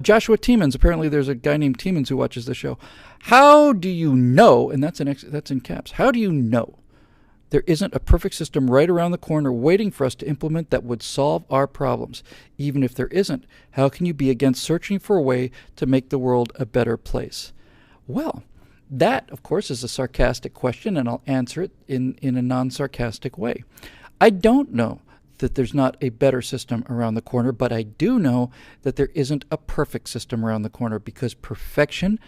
Joshua Tiemens, apparently there's a guy named Tiemens who watches the show. How do you know, and that's in caps, how do you know there isn't a perfect system right around the corner waiting for us to implement that would solve our problems? Even if there isn't, how can you be against searching for a way to make the world a better place? Well, that, of course, is a sarcastic question, and I'll answer it in a non-sarcastic way. I don't know that there's not a better system around the corner, but I do know that there isn't a perfect system around the corner, because perfection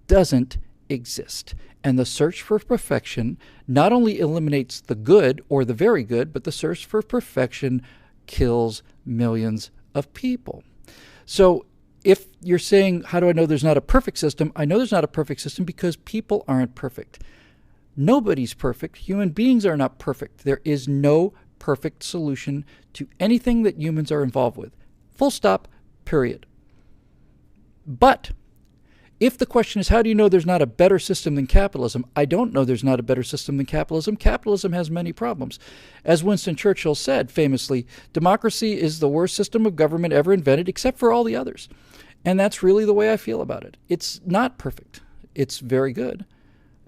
doesn't exist. And the search for perfection not only eliminates the good or the very good, but the search for perfection kills millions of people. So if you're saying, how do I know there's not a perfect system? I know there's not a perfect system because people aren't perfect. Nobody's perfect. Human beings are not perfect. There is no perfect solution to anything that humans are involved with. Full stop, period. But if the question is, how do you know there's not a better system than capitalism? I don't know there's not a better system than capitalism. Capitalism has many problems. As Winston Churchill said famously, democracy is the worst system of government ever invented, except for all the others. And that's really the way I feel about it. It's not perfect. It's very good.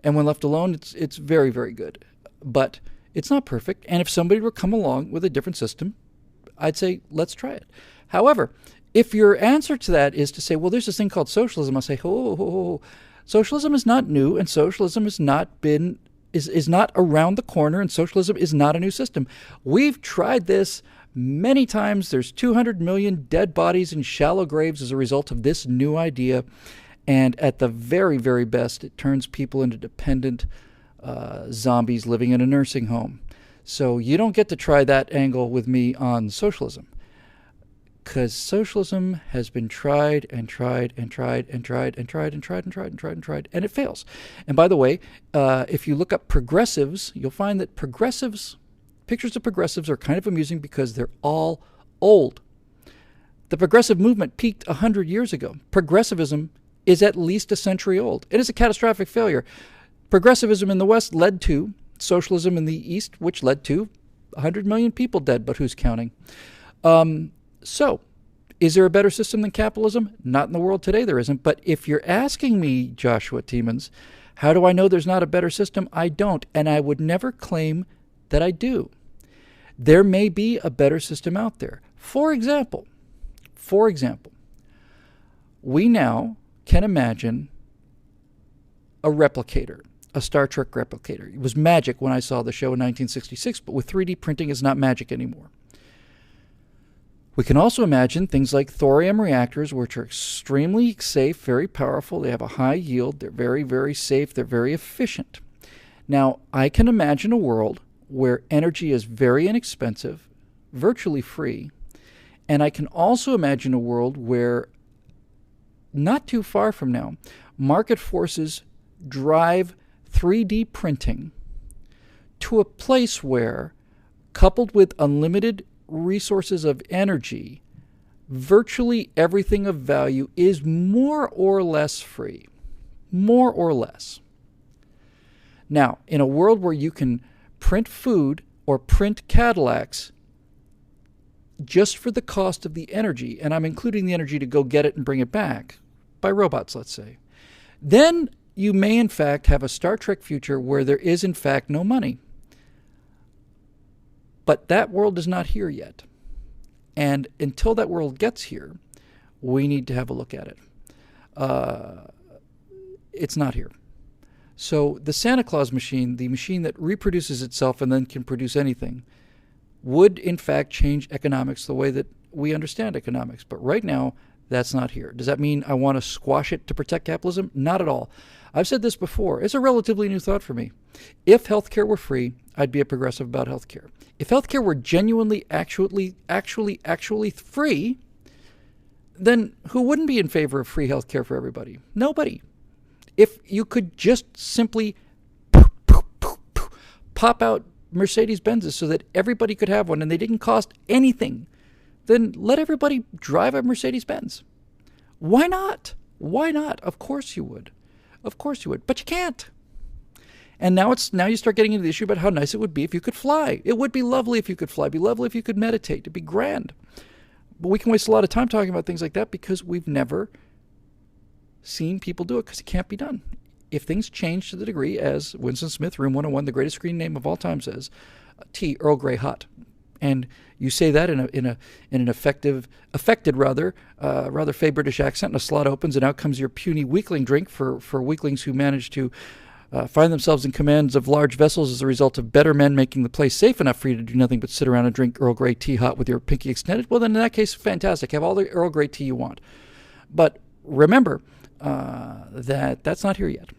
And when left alone, it's very, very good. But it's not perfect. And if somebody were to come along with a different system, I'd say, let's try it. However, if your answer to that is to say, well, there's this thing called socialism, I say, socialism is not new, and socialism is not around the corner, and socialism is not a new system. We've tried this many times. There's 200 million dead bodies in shallow graves as a result of this new idea. And at the very, very best, it turns people into dependent zombies living in a nursing home. So you don't get to try that angle with me on socialism, because socialism has been tried and tried and tried and tried and tried and tried and tried and tried and tried, and it fails. And by the way, if you look up progressives, you'll find that pictures of progressives are kind of amusing because they're all old. The progressive movement peaked 100 years ago. Progressivism is at least a century old. It is a catastrophic failure. Progressivism in the West led to socialism in the East, which led to 100 million people dead, but who's counting? So, is there a better system than capitalism? Not in the world today, there isn't. But if you're asking me, Joshua Tiemens, how do I know there's not a better system? I don't, and I would never claim that I do. There may be a better system out there. For example, we now can imagine a replicator, a Star Trek replicator. It was magic when I saw the show in 1966, but with 3D printing, it's not magic anymore. We can also imagine things like thorium reactors, which are extremely safe, very powerful. They have a high yield. They're very, very safe. They're very efficient. Now, I can imagine a world where energy is very inexpensive, virtually free. And I can also imagine a world where, not too far from now, market forces drive 3D printing to a place where, coupled with unlimited resources of energy, virtually everything of value is more or less free. More or less. Now, in a world where you can print food or print Cadillacs just for the cost of the energy, and I'm including the energy to go get it and bring it back, by robots, let's say, then you may in fact have a Star Trek future where there is in fact no money. But that world is not here yet. And until that world gets here, we need to have a look at it. It's not here. So the Santa Claus machine, the machine that reproduces itself and then can produce anything, would in fact change economics the way that we understand economics. But right now, that's not here. Does that mean I want to squash it to protect capitalism? Not at all. I've said this before. It's a relatively new thought for me. If healthcare were free, I'd be a progressive about healthcare. If healthcare were genuinely, actually free, then who wouldn't be in favor of free healthcare for everybody? Nobody. If you could just simply pop out Mercedes-Benzes so that everybody could have one and they didn't cost anything, then let everybody drive a Mercedes-Benz. Why not? Why not? Of course you would. Of course you would. But you can't. And now you start getting into the issue about how nice it would be if you could fly. It would be lovely if you could fly. It'd be lovely if you could meditate. It'd be grand. But we can waste a lot of time talking about things like that because we've never seen people do it, because it can't be done. If things change to the degree, as Winston Smith, Room 101, the greatest screen name of all time, says, tea, Earl Grey hot, and you say that in an affected rather fey British accent, and a slot opens, and out comes your puny weakling drink for weaklings who manage to find themselves in commands of large vessels as a result of better men making the place safe enough for you to do nothing but sit around and drink Earl Grey tea hot with your pinky extended. Well, then in that case, fantastic. Have all the Earl Grey tea you want. But remember, that's not here yet.